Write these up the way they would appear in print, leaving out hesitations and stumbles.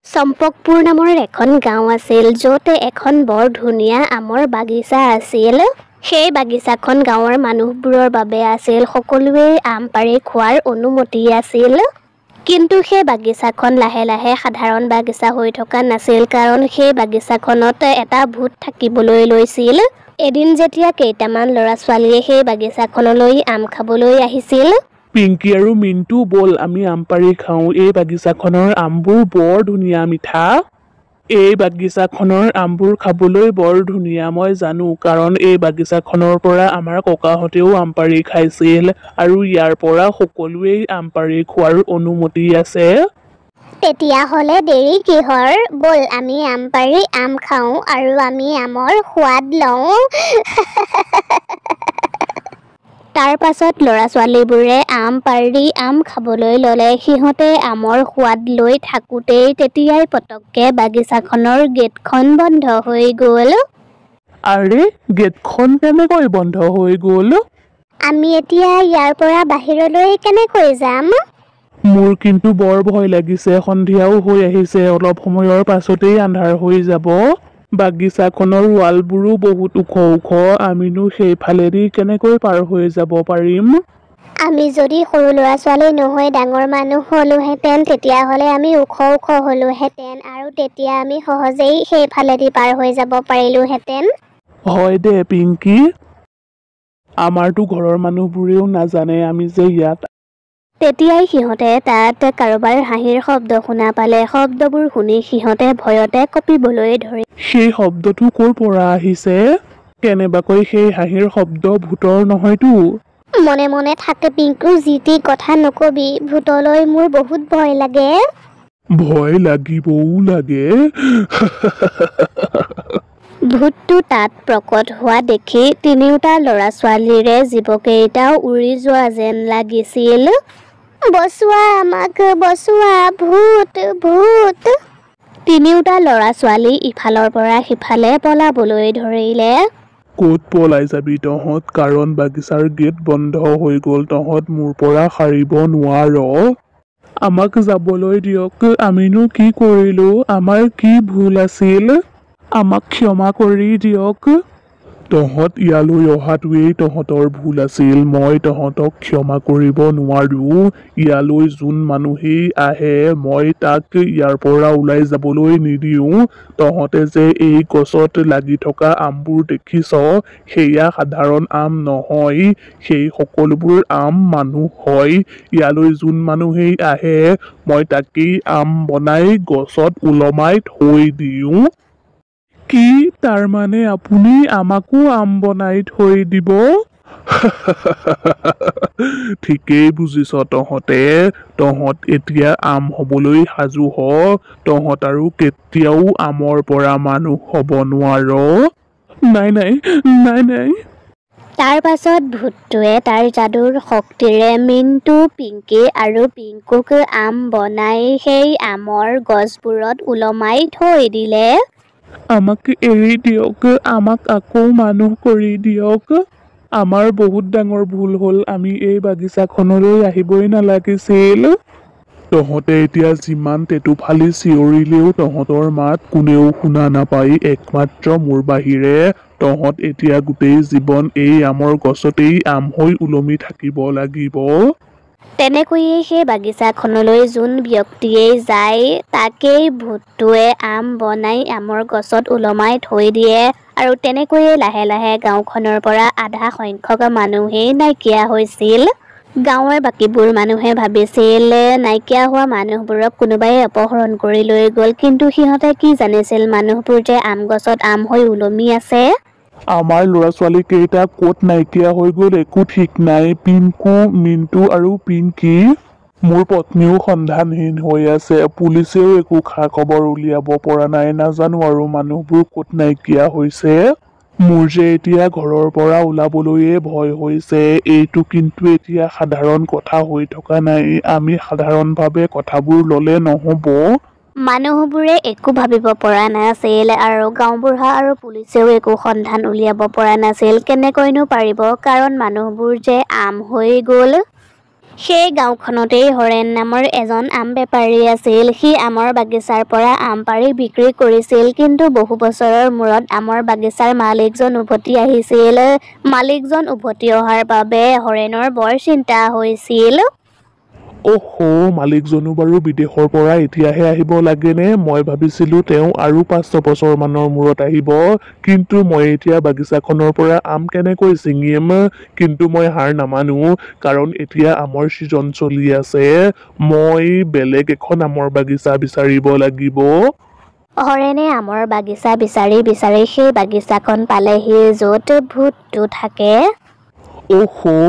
চম্পকপুৰ নামৰ এখন গাঁও আছিল য'ত এখন বৰ ধুনীয়া আমৰ বাগিচা আছিল। সেই বাগিচাখন গাঁৱৰ মানুহবোৰৰ বাবে আছিল। সকলোৱে আম পাৰি খোৱাৰ অনুমতি আছিল। কিন্তু সেই বাগিচাখন লাহে লাহে সাধাৰণ বাগিচা হৈ থকা নাছিল, কাৰণ সেই বাগিচাখনত এটা ভূত থাকিবলৈ লৈছিল। এদিন যেতিয়া কেইটামান ল'ৰা-ছোৱালীয়ে সেই বাগিচাখনলৈ আম খাবলৈ আহিছিল। পিংকি আৰু মিণ্টু, ব'ল আমি আম পাৰি খাওঁ। এই বাগিচাখনৰ আমবোৰ বৰ ধুনীয়া, মিঠা। এই বাগিচাখনৰ আমবোৰ খাবলৈ বৰ ধুনীয়া, মই জানো, কাৰণ এই বাগিচাখনৰ পৰা আমাৰ ককাহঁতেও আম পাৰি খাইছিল আৰু ইয়াৰ পৰা সকলোৱেই আম পাৰি খোৱাৰ অনুমতি আছে। তেতিয়াহ'লে দেৰি কিহৰ? ব'ল আমি আম পাৰি আম খাওঁ আৰু আমি আমৰ সোৱাদ লওঁ। তাৰ পাছত ল'ৰা-ছোৱালীবোৰে আম পাৰি আম খাবলৈ ল'লে। সিহঁতে আমৰ সোৱাদ লৈ থাকোঁতেই তেতিয়াই পতককে বাগিচাখনৰ গেটখন বন্ধ হৈ গ'ল। আৰে, গেটখন কেনেকৈ বন্ধ হৈ গ'ল? আমি এতিয়া ইয়াৰ পৰা বাহিৰলৈ কেনেকৈ যাম? মোৰ কিন্তু বৰ ভয় লাগিছে। সন্ধিয়াও হৈ আহিছে, অলপ সময়ৰ পাছতেই আন্ধাৰ হৈ যাব। বাগিচাখনৰ ৱালবোৰো বহুত ওখ ওখ। আমিনো সেইফালেদি কেনেকৈ পাৰ হৈ যাব পাৰিম? আমি যদি সৰু ল'ৰা-ছোৱালী নহয় ডাঙৰ মানুহ হ'লোহেঁতেন, তেতিয়াহ'লে আমি ওখ ওখ হ'লোহেঁতেন আৰু তেতিয়া আমি সহজেই সেইফালেদি পাৰ হৈ যাব পাৰিলোহেঁতেন। হয় দে পিংকি, আমাৰতো ঘৰৰ মানুহবোৰেও নাজানে আমি যে ইয়াত। তেতিয়াই সিহঁতে তাত কাৰোবাৰ হাঁহিৰ শব্দ শুনা পালে। শব্দবোৰ শুনি সিহঁতে ভয়তে কঁপিবলৈ ধৰিলে। সেই শব্দটো ক'ৰ পৰা আহিছে? কেনেবাকৈ সেই হাঁহিৰ শব্দ ভূতৰ নহয়তো? মনে মনে থাকে পিংকু, যি টি কথা নকবি। ভূতলৈ মোৰ বহুত ভয় লাগে। ভয় লাগিবও লাগে। ভূতটো তাত প্ৰকট হোৱা দেখি তিনিওটা ল'ৰা-ছোৱালীৰে জীৱকেইটাও উৰি যোৱা যেন লাগিছিল। বচোৱা, আমাক বচোৱা, ভূত ভূত। তিনিওটা ল'ৰা-ছোৱালী ইফালৰ পৰা সিফালে পলাবলৈ ধৰিলে। ক'ত পলাই যাবি তহঁত? কাৰণ বাগিচাৰ গেট বন্ধ হৈ গ'ল। তহঁত মোৰ পৰা সাৰিব নোৱাৰ। আমাক যাবলৈ দিয়ক। আমিনো কি কৰিলো? আমাৰ কি ভুল আছিল? আমাক ক্ষমা কৰি দিয়ক। তহঁত ইয়ালৈ অহাটোৱেই তহঁতৰ ভুল আছিল। মই তহঁতক ক্ষমা কৰিব নোৱাৰো। ইয়ালৈ যোন মানুহেই আহে মই তাক ইয়াৰ পৰা ওলাই যাবলৈ নিদিওঁ। তহঁতে যে এই গছত লাগি থকা আমবোৰ দেখিছ, সেয়া সাধাৰণ আম নহয়। সেই সকলোবোৰ আম মানুহ হয়। ইয়ালৈ যোন মানুহেই আহে মই তাকেই আম বনাই গছত ওলমাই থৈ দিওঁ। কি? তাৰমানে আপুনি আমাকো আম বনাই থৈ দিব? ঠিকেই বুজিছ তহঁতে। তহঁত এতিয়া আম হবলৈ সাজু হ। তহঁত আৰু কেতিয়াও আমৰ পৰা মানুহ হ'ব নোৱাৰ। নাই নাই, নাই নাই। তাৰ পাছত ভূতটোৱে তাৰ যাদুৰ শক্তিৰে মিণ্টু, পিংকি আৰু পিংকুক আম বনাই সেই আমৰ গছবোৰত ওলমাই থৈ দিলে। আমাক এৰি দিয়ক। আমাক আকৌ মানুহ কৰি দিয়ক। আমাৰ বহুত ডাঙৰ ভুল হ'ল। আমি এই বাগিচাখনলৈ আহিবই নালাগিছিল। তহঁতে এতিয়া যিমান তেতুফালি চিঞৰিলেও তহঁতৰ মাত কোনেও শুনা নাপায়, একমাত্ৰ মোৰ বাহিৰে। তহঁত এতিয়া গোটেই জীৱন এই আমৰ গছতেই আম হৈ ওলমি থাকিব লাগিব। তেনেকৈয়ে সেই বাগিচাখনলৈ যোন ব্যক্তিয়েই যায় তাকেই ভূতটোৱে আম বনাই আমৰ গছত ওলমাই থৈ দিয়ে। আৰু তেনেকৈয়ে লাহে লাহে গাঁওখনৰ পৰা আধা সংখ্যক মানুহেই নাইকিয়া হৈছিল। গাঁৱৰ বাকীবোৰ মানুহে ভাবিছিল নাইকিয়া হোৱা মানুহবোৰক কোনোবাই অপহৰণ কৰি লৈ গ'ল, কিন্তু সিহঁতে কি জানিছিল মানুহবোৰ যে আম গছত আম হৈ ওলমি আছে। আমাৰ ল'ৰা-ছোৱালী কেইটা ক'ত নাইকিয়া হৈ গ'ল একো ঠিক নাই। পিংকু, মিণ্টু আৰু পিংকি, মোৰ পত্নীও সন্ধানহীন হৈ আছে। পুলিচেও একো খা-খবৰ উলিয়াব পৰা নাই। নাজানো আৰু মানুহবোৰ ক'ত নাইকিয়া হৈছে। মোৰ যে এতিয়া ঘৰৰ পৰা ওলাবলৈয়ে ভয় হৈছে। এইটো কিন্তু এতিয়া সাধাৰণ কথা হৈ থকা নাই। আমি সাধাৰণভাৱে কথাবোৰ ল'লে নহ'ব। মানুহবোৰে একো ভাবিব পৰা নাছিল আৰু গাঁওবুঢ়া আৰু পুলিচেও একো সন্ধান উলিয়াব পৰা নাছিল। কেনেকৈনো পাৰিব, কাৰণ মানুহবোৰ যে আম হৈ গ'ল। সেই গাঁওখনতেই হৰেণ নামৰ এজন আম বেপাৰী আছিল। সি আমৰ বাগিচাৰ পৰা আম পাৰি বিক্ৰী কৰিছিল। কিন্তু বহু বছৰৰ মূৰত আমৰ বাগিচাৰ মালিকজন উভতি আহিছিল। মালিকজন উভতি অহাৰ বাবে হৰেণৰ বৰ চিন্তা হৈছিল। মালিকজনো বাৰু বিদেশৰ পৰা এতিয়াহে আহিব লাগেনে? মই ভাবিছিলো তেওঁ আৰু 5-6 বছৰ মানৰ মূৰত আহিব। কিন্তু মই এতিয়া বাগিচাখনৰ পৰা আম কেনেকৈ ছিঙিম? কিন্তু মই হাৰ নামানো, কাৰণ এতিয়া আমৰ ছিজন চলি আছে। মই বেলেগ এখন আমৰ বাগিচা বিচাৰিব লাগিব। হৰেণে আমৰ বাগিচা বিচাৰি বিচাৰি সেই বাগিচাখন পালেহি য'ত ভূতটো থাকে।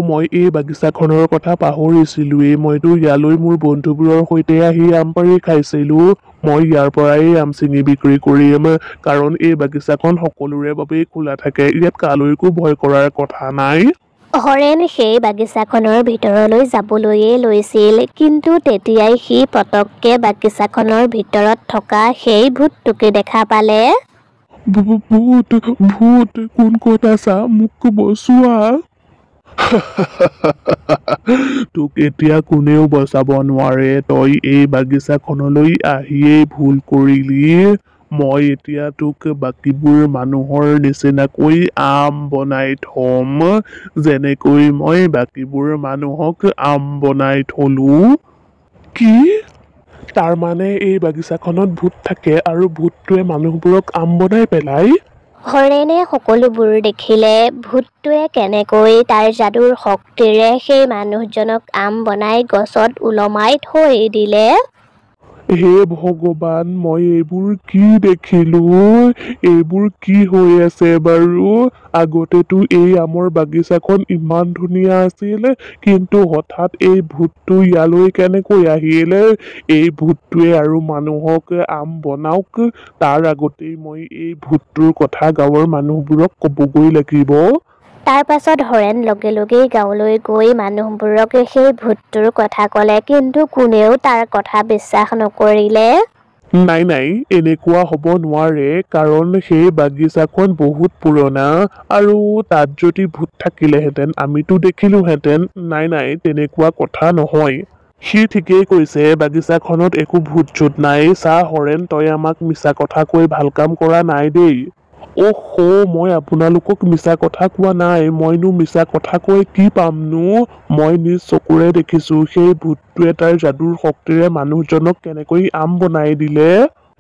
মই এই বাগিচাখনৰ কথা পাহৰিছিলোৱেই। মইতো ইয়ালৈ মোৰ বন্ধুবোৰৰ সৈতে আহি আম পাৰি খাইছিলো। মই ইয়াৰ পৰাই আম ছিঙি বিক্ৰী কৰিম, কাৰণ এই বাগিচাখন সকলোৰে বাবেই খোলা থাকে। ইয়াত কালৈকো ভয় কৰাৰ কথা নাই। হৰেণ সেই বাগিচাখনৰ ভিতৰলৈ যাবলৈয়ে লৈছিল, কিন্তু তেতিয়াই সি পতককে বাগিচাখনৰ ভিতৰত থকা সেই ভূতটোকে দেখা পালে। ভূত কোন ক'ত আছা? মোক বচোৱা। তোক এতিয়া কোনেও বচাব নোৱাৰে। তই এই বাগিচাখনলৈ আহিয়েই ভুল কৰিলি। মই এতিয়া তোক বাকীবোৰ মানুহৰ নিচিনাকৈ আম বনাই থম, যেনেকৈ মই বাকীবোৰ মানুহক আম বনাই থলো। কি? তাৰমানে এই বাগিচাখনত ভূত থাকে আৰু ভূতটোৱে মানুহবোৰক আম বনাই পেলায়? হৰেণে সকলোবোৰ দেখিলে। ভূতটোৱে কেনেকৈ তাৰ যাদুৰ শক্তিৰে সেই মানুহজনক আম বনাই গছত ওলমাই থৈ দিলে। হে ভগৱান, মই এইবোৰ কি দেখিলো? এইবোৰ কি হৈ আছে বাৰু? আগতেতো এই আমৰ বাগিচাখন ইমান ধুনীয়া আছিল, কিন্তু হঠাৎ এই ভূতটো ইয়ালৈ কেনেকৈ আহিল? এই ভূতটোৱে আৰু মানুহক আম বনাওক, তাৰ আগতেই মই এই ভূতটোৰ কথা গাঁৱৰ মানুহবোৰক ক'বগৈ লাগিব। তাৰ পাছত হৰেণ লগে লগেই গাঁৱলৈ গৈ মানুহবোৰক সেই ভূতটোৰ কথা ক'লে, কিন্তু কোনেও তাৰ কথা বিশ্বাস নকৰিলে। নাই, এনেকুৱা হ'ব নোৱাৰে, কাৰণ সেই বাগিচাখন বহুত পুৰণা, আৰু তাত যদি ভূত থাকিলেহেঁতেন আমিতো দেখিলোহেঁতেন। নাই, তেনেকুৱা কথা নহয়। সি ঠিকেই কৈছে, বাগিচাখনত একো ভূত-চূত নাই। চা হৰেণ, তই আমাক মিছা কথা কৈ ভাল কাম কৰা নাই দেই। মই আপোনালোকক মিছা কথা কোৱা নাই। মইনো মিছা কথা কৈ কি পামনো? মই নিজ চকুৰে দেখিছো সেই ভূতটোৱে তাৰ যাদুৰ শক্তিৰে মানুহজনক কেনেকৈ আম বনাই দিলে।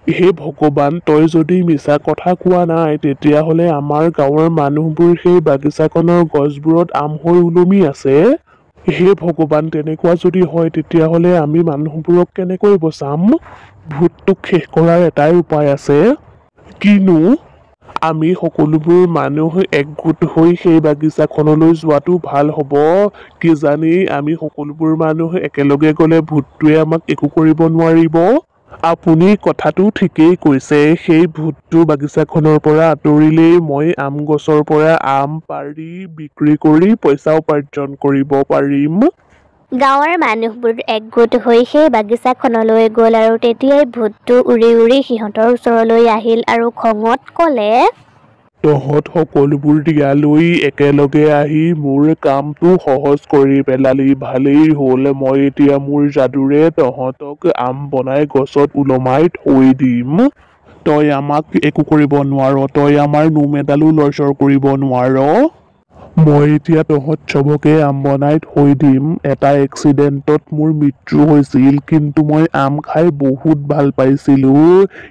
হে ভগৱান, তই যদি মিছা কথা কোৱা নাই, তেতিয়াহ'লে আমাৰ গাঁৱৰ মানুহবোৰ সেই বাগিচাখনৰ গছবোৰত আম হৈ ওলমি আছে। হে ভগৱান, তেনেকুৱা যদি হয় তেতিয়াহ'লে আমি মানুহবোৰক কেনেকৈ বচাম? ভূতটোক শেষ কৰাৰ এটাই উপায় আছে। কিনো? আমি সকলোবোৰ মানুহ একগোট হৈ সেই বাগিচাখনলৈ যোৱাটো ভাল হ'ব। কিজানি আমি সকলোবোৰ মানুহ একেলগে গ'লে ভূতটোৱে আমাক একো কৰিব নোৱাৰিব। আপুনি কথাটো ঠিকেই কৈছে। সেই ভূতটো বাগিচাখনৰ পৰা আঁতৰিলেই মই আম গছৰ পৰা আম পাৰি বিক্ৰী কৰি পইচা উপাৰ্জন কৰিব পাৰিম। গাঁৱৰ মানুহবোৰ একগোট হৈ সেই বাগিচাখনলৈ গ'ল, আৰু তেতিয়াই ভূতটো উৰি উৰি সিহঁতৰ ওচৰলৈ আহিল আৰু খঙত ক'লে, তহঁত সকলোবোৰ ইয়ালৈ একেলগে আহি মোৰ কামটো সহজ কৰি পেলালি। ভালেই হ'ল, মই এতিয়া মোৰ যাদুৰে তহঁতক আম বনাই গছত ওলমাই থৈ দিম। তই আমাক একো কৰিব নোৱাৰ। তই আমাৰ নোম এডালো লৰচৰ কৰিব নোৱাৰ। মই এতিয়া তহঁত চবকে আম বনাই থৈ দিম। এটা এক্সিডেণ্টত মোৰ মৃত্যু হৈছিল, কিন্তু মই আম খাই বহুত ভাল পাইছিলো।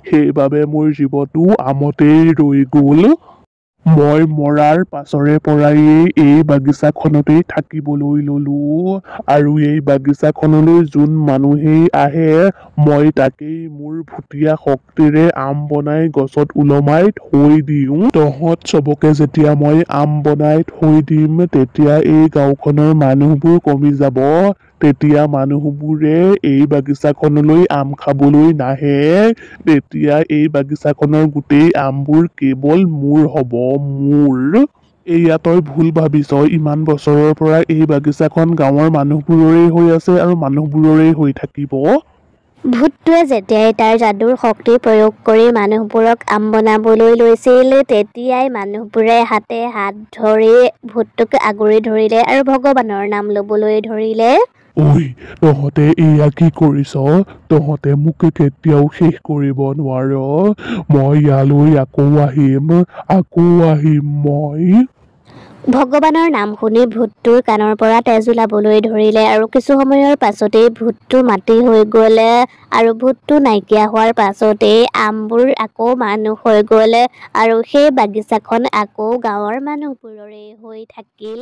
সেইবাবে মোৰ জীৱটো আমতেই ৰৈ গ'ল। মই মৰাৰ পাছৰে পৰাই এই বাগিচাখনতেই থাকিবলৈ ললো, আৰু এই বাগিচাখনলৈ যোন মানুহেই আহে মই তাকেই মোৰ ভুটীয়া শক্তিৰে আম বনাই গছত ওলমাই থৈ দিওঁ। তহঁত চবকে যেতিয়া মই আম বনাই থৈ দিম, তেতিয়া এই গাঁওখনৰ মানুহবোৰ কমি যাব। তেতিয়া মানুহবোৰে এই বাগিচাখনলৈ আম খাবলৈ নাহে। তেতিয়া এই বাগিচাখনৰ গোটেই আমবোৰ কেৱল মোৰ হ'ব, মোৰ। এয়া তই ভুল ভাবিছ। ইমান বছৰৰ পৰা এই বাগিচাখন গাঁৱৰ মানুহবোৰৰেই হৈ আছে আৰু মানুহবোৰৰেই হৈ থাকিব। ভূতটোৱে যেতিয়াই তাৰ যাদুৰ শক্তি প্ৰয়োগ কৰি মানুহবোৰক আম বনাবলৈ লৈছিল, তেতিয়াই মানুহবোৰে হাতে হাত ধৰি ভূতটোক আগুৰি ধৰিলে আৰু ভগৱানৰ নাম ল'বলৈ ধৰিলে। ঐ তহঁতে এয়া কি কৰিছ তহঁতে মোক কেতিয়াও শেষ কৰিব নোৱাৰ মই ইয়ালৈ আকৌ আহিম মই ভগৱানৰ নাম শুনি ভূতটোৰ কাণৰ পৰা তেজ ওলাবলৈ ধৰিলে আৰু কিছু সময়ৰ পাছতেই ভূতটো মাটি হৈ গ'ল আৰু ভূতটো নাইকিয়া হোৱাৰ পাছতেই আমবোৰ আকৌ মানুহ হৈ গ'ল আৰু সেই বাগিচাখন আকৌ গাঁৱৰ মানুহবোৰৰে হৈ থাকিল।